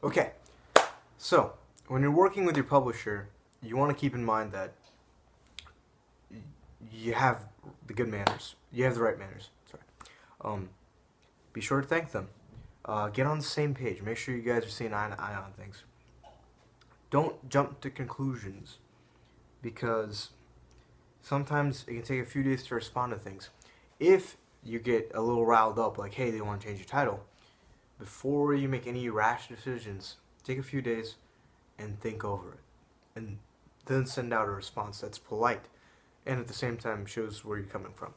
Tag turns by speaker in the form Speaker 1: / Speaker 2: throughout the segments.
Speaker 1: Okay, so when you're working with your publisher, you want to keep in mind that you have the good manners. You have the right manners. Sorry. Be sure to thank them. Get on the same page. Make sure you guys are seeing eye to eye on things. Don't jump to conclusions because sometimes it can take a few days to respond to things. If you get a little riled up, like, hey, they want to change your title, before you make any rash decisions, take a few days and think over it. And then send out a response that's polite and at the same time shows where you're coming from.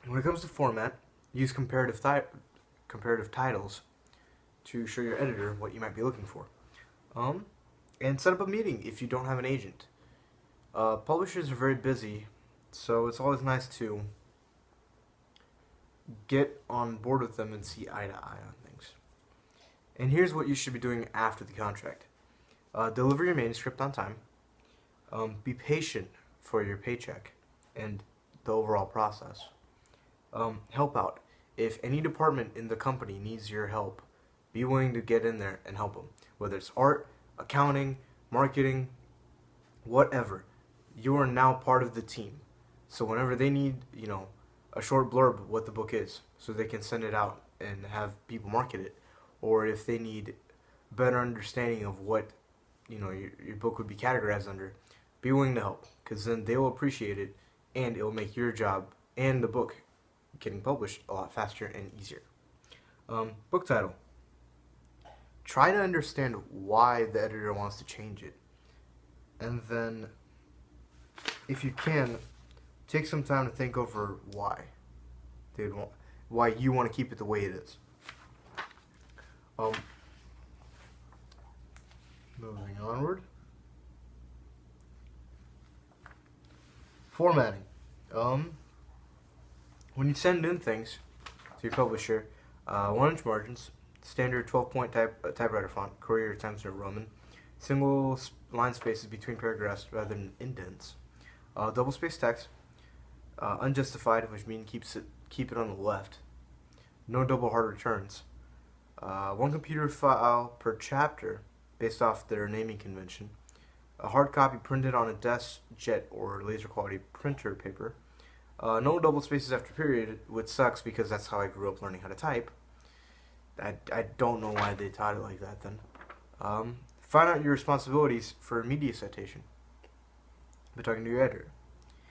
Speaker 1: When it comes to format, use comparative titles to show your editor what you might be looking for. And set up a meeting if you don't have an agent. Publishers are very busy, so it's always nice to get on board with them and see eye to eye on things. And here's what you should be doing after the contract. Deliver your manuscript on time. Be patient for your paycheck and the overall process. Help out. If any department in the company needs your help, be willing to get in there and help them. Whether it's art, accounting, marketing, whatever. You are now part of the team. So whenever they need, a short blurb of what the book is, so they can send it out and have people market it, or if they need better understanding of what, your book would be categorized under, be willing to help, because then they will appreciate it, and it will make your job and the book getting published a lot faster and easier. Book title. Try to understand why the editor wants to change it. And then, if you can, take some time to think over why you want to keep it the way it is. Moving onward. Formatting. When you send in things to your publisher, 1-inch margins, standard 12-point typewriter font, Courier, Times New Roman, single line spaces between paragraphs rather than indents, double spaced text, unjustified, which means keep it on the left, no double hard returns, 1 computer file per chapter based off their naming convention, a hard copy printed on a desk jet or laser quality printer paper, no double spaces after period, which sucks because that's how I grew up learning how to type. I don't know why they taught it like that then. Find out your responsibilities for media citation by talking to your editor.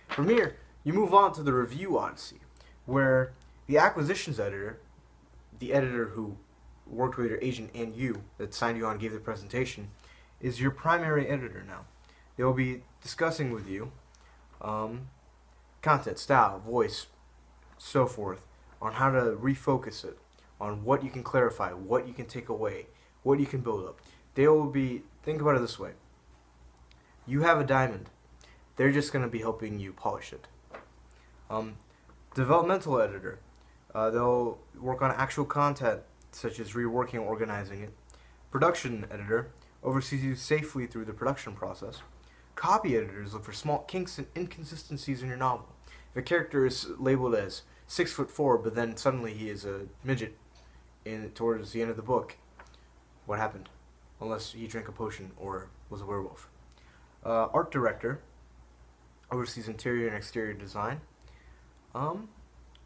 Speaker 1: From here, you move on to the review odyssey, where the acquisitions editor, the editor who worked with your agent and you, that signed you on and gave the presentation, is your primary editor now. They will be discussing with you content, style, voice, so forth, on how to refocus it, on what you can clarify, what you can take away, what you can build up. They will be, think about it this way. You have a diamond. They're just going to be helping you polish it. Developmental editor. They'll work on actual content, such as reworking and organizing it. Production editor oversees you safely through the production process. Copy editors look for small kinks and inconsistencies in your novel. If a character is labeled as 6'4", but then suddenly he is a midget towards the end of the book, what happened? Unless he drank a potion or was a werewolf. Art director oversees interior and exterior design.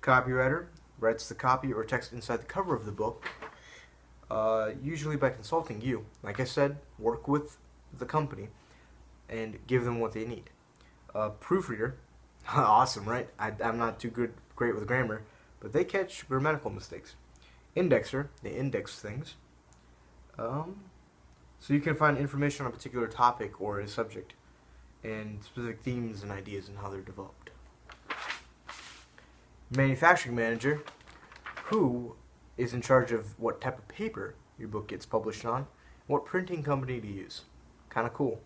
Speaker 1: Copywriter writes the copy or text inside the cover of the book, usually by consulting you. Like I said, work with the company and give them what they need. Proofreader, awesome, right? I'm not too great with grammar, but they catch grammatical mistakes. Indexer, they index things. So you can find information on a particular topic or a subject, and specific themes and ideas and how they're developed. Manufacturing manager, who is in charge of what type of paper your book gets published on, what printing company to use. Kind of cool.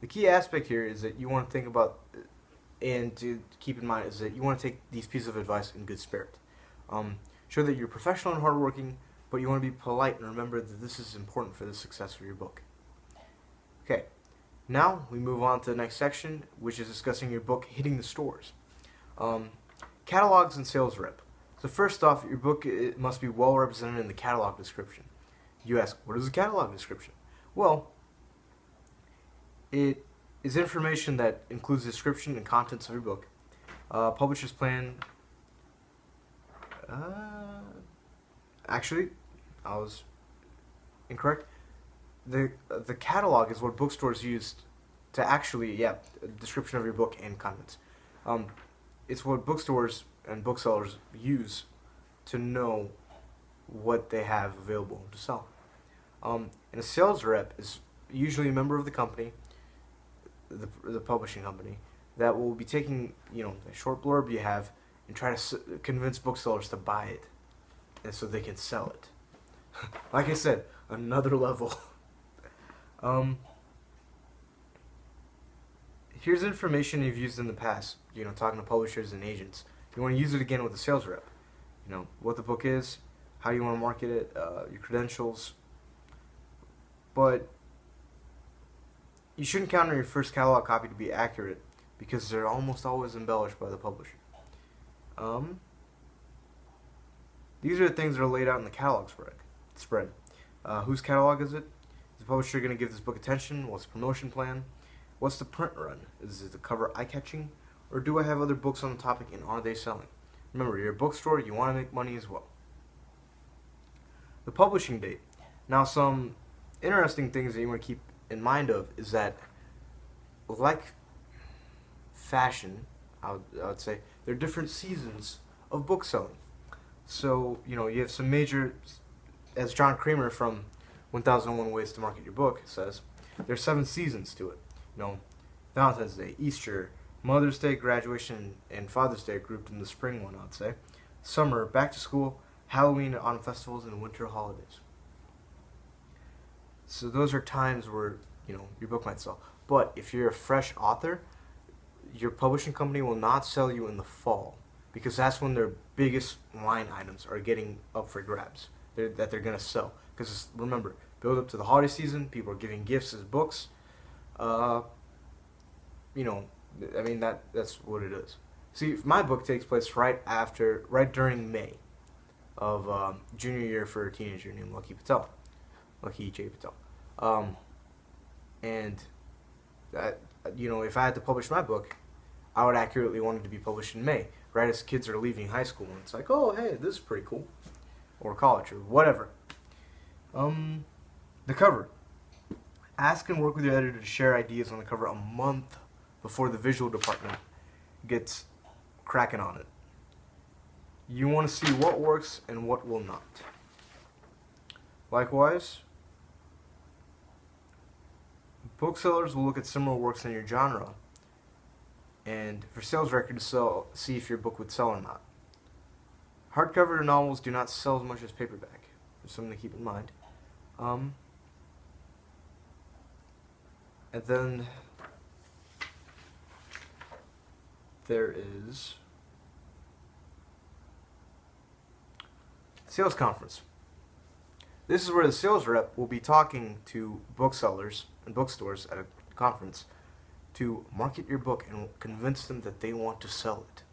Speaker 1: The key aspect here is that you want to think about, and to keep in mind, is that you want to take these pieces of advice in good spirit. Show that you're professional and hardworking, but you want to be polite and remember that this is important for the success of your book. Okay, now we move on to the next section, which is discussing your book hitting the stores. Catalogs and sales rep. So first off, your book must be well represented in the catalog description. You ask, what is a catalog description? Well, it is information that includes the description and contents of your book. Publishers plan. Uh, Actually, I was incorrect. The catalog is what bookstores use to actually, yeah, a description of your book and contents. Um, it's what bookstores and booksellers use to know what they have available to sell. And a sales rep is usually a member of the company, the publishing company, that will be taking, a short blurb you have and try to convince booksellers to buy it, and so they can sell it. Like I said, another level. Here's information you've used in the past, talking to publishers and agents. You want to use it again with a sales rep. What the book is, how you want to market it, your credentials. But you shouldn't count on your first catalog copy to be accurate, because they're almost always embellished by the publisher. These are the things that are laid out in the catalog spread. Whose catalog is it? Is the publisher going to give this book attention? What's the promotion plan? What's the print run? Is the cover eye-catching? Or do I have other books on the topic, and are they selling? Remember, you're a bookstore, you want to make money as well. The publishing date. Now, some interesting things that you want to keep in mind of is that, like fashion, I would say, there are different seasons of book selling. So, you have some major, as John Kramer from 1001 Ways to Market Your Book says, there's 7 seasons to it. Valentine's Day, Easter, Mother's Day, graduation, and Father's Day grouped in the spring one, I'd say. Summer, back to school, Halloween, autumn festivals, and winter holidays. So those are times where, your book might sell. But if you're a fresh author, your publishing company will not sell you in the fall, because that's when their biggest line items are getting up for grabs that they're going to sell. Because remember, build up to the holiday season, people are giving gifts as books. That's what it is. See, my book takes place right during May of junior year for a teenager named Lucky J. Patel. If I had to publish my book, I would accurately want it to be published in May, right as kids are leaving high school, and it's like, oh, hey, this is pretty cool, or college, or whatever. The cover. Ask and work with your editor to share ideas on the cover a month before the visual department gets cracking on it. You want to see what works and what will not. Likewise, booksellers will look at similar works in your genre, and for sales record to see if your book would sell or not. Hardcover novels do not sell as much as paperback. There's something to keep in mind. And then there is sales conference. This is where the sales rep will be talking to booksellers and bookstores at a conference to market your book and convince them that they want to sell it.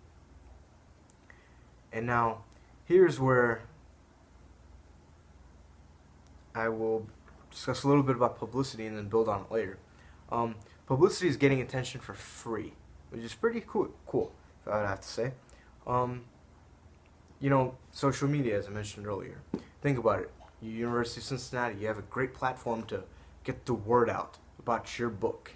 Speaker 1: And now, here's where I will discuss a little bit about publicity and then build on it later. Publicity is getting attention for free, which is pretty cool, if I would have to say. Social media, as I mentioned earlier. Think about it. University of Cincinnati, you have a great platform to get the word out about your book